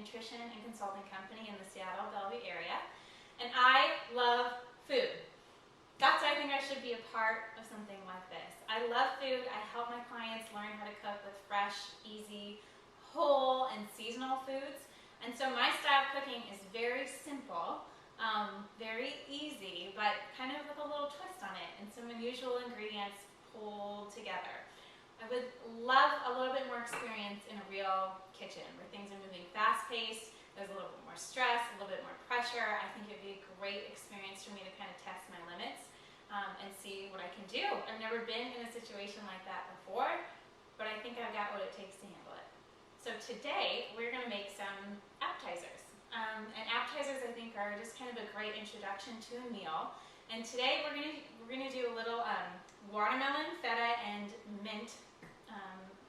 nutrition and consulting company in the Seattle, Bellevue area. And I love food. That's why I think I should be a part of something like this. I love food. I help my clients learn how to cook with fresh, easy, whole, and seasonal foods. And so my style of cooking is very simple, very easy, but kind of with a little twist on it and some unusual ingredients pulled together. I would love a little bit more experience in a real kitchen where things are moving fast-paced, there's a little bit more stress, a little bit more pressure. I think it would be a great experience for me to kind of test my limits and see what I can do. I've never been in a situation like that before, but I think I've got what it takes to handle it. So today, we're going to make some appetizers. And appetizers, I think, are just kind of a great introduction to a meal. And today, we're going to do a little watermelon, feta, and mint,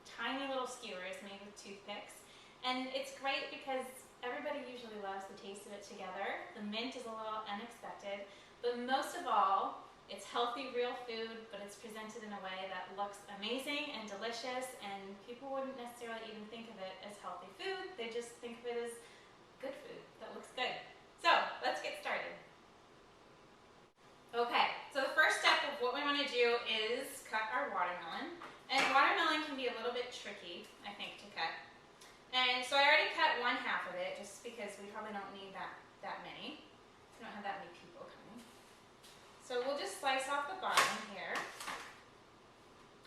tiny little skewers made with toothpicks. And it's great because everybody usually loves the taste of it together. The mint is a little unexpected, but most of all, it's healthy, real food, but it's presented in a way that looks amazing and delicious, and people wouldn't necessarily even think of it as healthy food. They just think of it as good food that looks good. So, let's get started. Okay, so the first step of what we want to do is cut our watermelon. And watermelon can be a little bit tricky, I think, to cut. And so I already cut 1/2 of it, just because we probably don't need that many. We don't have that many people coming. So we'll just slice off the bottom here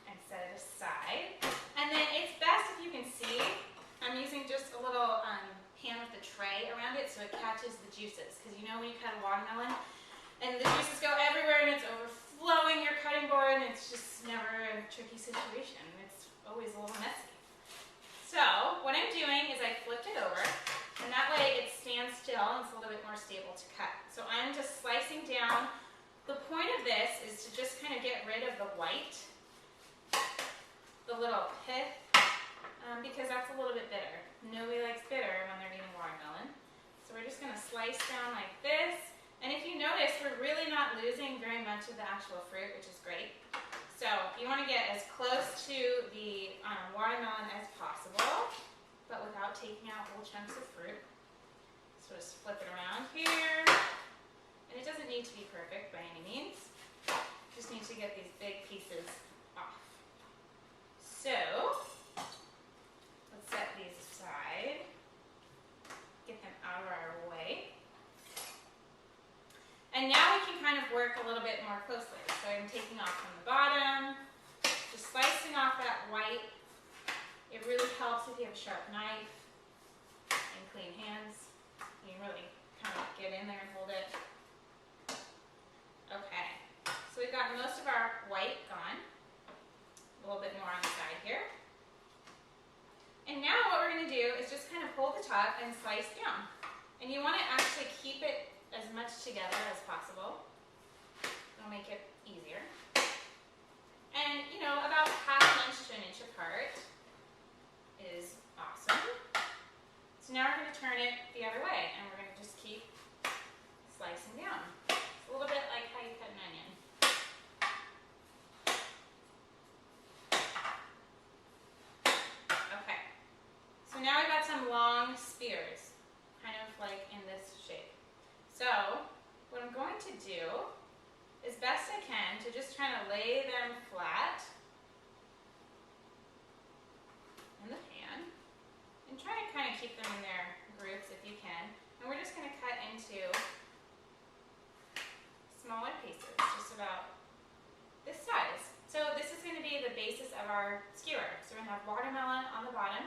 and set it aside. And then it's best if you can see, I'm using just a little pan with a tray around it so it catches the juices. Because you know when you cut a watermelon and the juices go everywhere and it's overflowing your cutting board, and it's just never a tricky situation. It's always a little messy. So what I'm doing is I flipped it over, and that way it stands still and it's a little bit more stable to cut. So I'm just slicing down. The point of this is to just kind of get rid of the white, the little pith, because that's a little bit bitter. Nobody likes bitter when they're eating watermelon. So we're just going to slice down like this. And if you notice, we're really not losing very much of the actual fruit, which is great. So you want to get as close to the watermelon as possible, but without taking out whole chunks of fruit. So just flip it around here. And it doesn't need to be perfect by any means. Just need to get these big pieces off. So, let's set these aside. Get them out of our way. And now we can kind of work a little bit more closely. So I'm taking off from the bottom, just slicing off that white. It really helps if you have a sharp knife and clean hands. You can really kind of get in there and hold it. Okay, so we've got most of our white gone. A little bit more on the side here. And now what we're going to do is just kind of hold the top and slice down. And you want to actually keep it as much together as possible. It'll make it easier. And, you know, about 1/2 inch to 1 inch apart is awesome. So now we're going to turn it the other way, and we're going to just keep slicing down. A little bit like how you cut an onion. Okay, so now we've got some long spears, kind of like in this shape. So what I'm going to do is best I can to just try to lay them flat in the pan and try to kind of keep them in their groups if you can. And we're just going to cut into smaller pieces, just about this size. So this is going to be the basis of our skewer. So we're going to have watermelon on the bottom,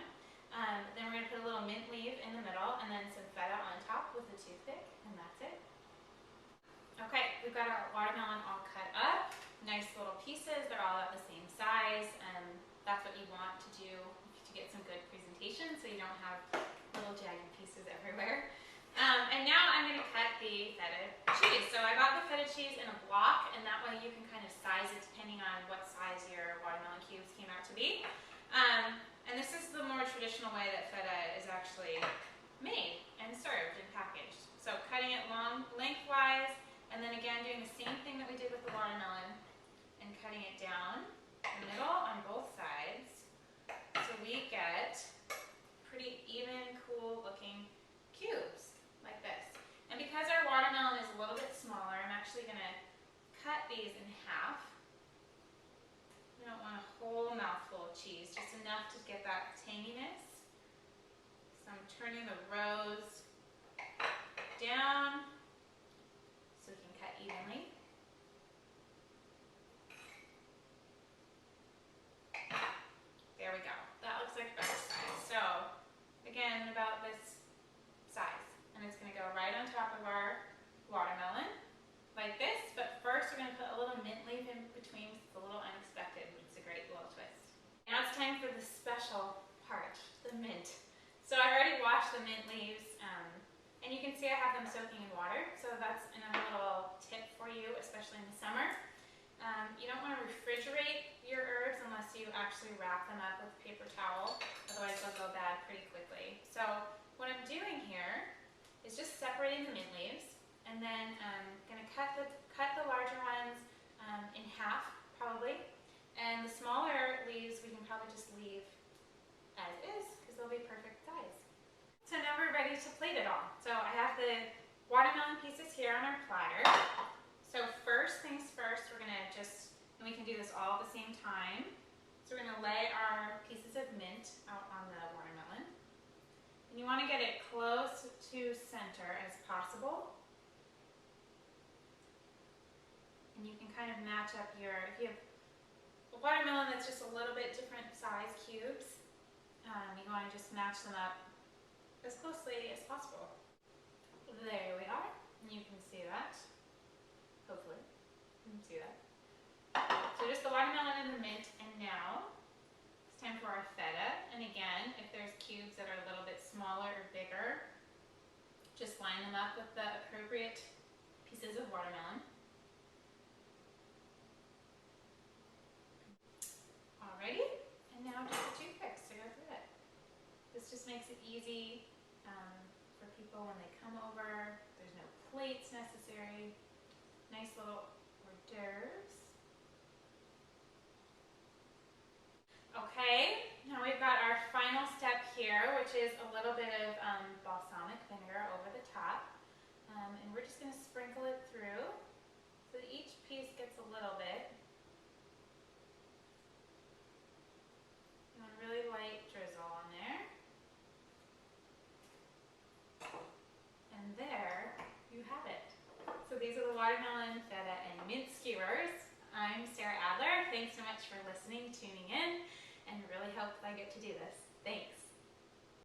then we're going to put a little mint leaf in the middle, and then some feta on top with a toothpick, and that's it. Okay, we've got our watermelon all cut up, nice little pieces. They're all at the same size, and that's what you want to do to get some good presentation, so you don't have little jagged pieces everywhere. And now I'm going to cut the feta cheese. So I got the feta cheese in a block, and that way you can kind of size it depending on what size your watermelon cubes came out to be. And this is the more traditional way that feta is actually made and served and packaged. So cutting it long lengthwise, and then again doing the same thing that we did with the watermelon and cutting it down the middle on both sides so we get pretty even, cool looking little cheese, just enough to get that tanginess. So I'm turning the rows down so we can cut evenly. There we go. That looks like better size. So again, about this size. And it's going to go right on top of our watermelon, like this. But first we're going to put a little mint leaf in between. It's a little unexpected, but it's a great little twist. Now it's time for the special part, the mint. So I already washed the mint leaves, and you can see I have them soaking in water. So that's another little tip for you, especially in the summer. You don't want to refrigerate your herbs unless you actually wrap them up with a paper towel, otherwise they'll go bad pretty quickly. So what I'm doing here is just separating the mint leaves, and then I'm going to cut the larger ones in half probably, and the smaller leaves we can probably just leave as is because they'll be perfect size. So now we're ready to plate it all. So I have the watermelon pieces here on our platter. So first things first, we're going to and we can do this all at the same time. So we're going to lay our pieces of mint out on the watermelon. And you want to get it close to center as possible. And you can kind of match up if you have a watermelon that's just a little bit different size cubes, you want to just match them up as closely as possible. There we are. And you can see that. Hopefully, you can see that. So just the watermelon and the mint, and now it's time for our feta. And again, if there's cubes that are a little bit smaller or bigger, just line them up with the appropriate pieces of watermelon. Alrighty, and now just the toothpicks to go through it. This just makes it easy for people when they come over. There's no plates necessary. Nice little hors d'oeuvres. Okay, now we've got our final step here, which is a little bit of balsamic vinegar over the top. And we're just going to sprinkle it through so that each piece gets a little bit. And a really light drizzle on there. And there you have it. So these are the watermelon, feta, and mint skewers. I'm Adler. Thanks so much for listening, tuning in, and really hope I get to do this. Thanks.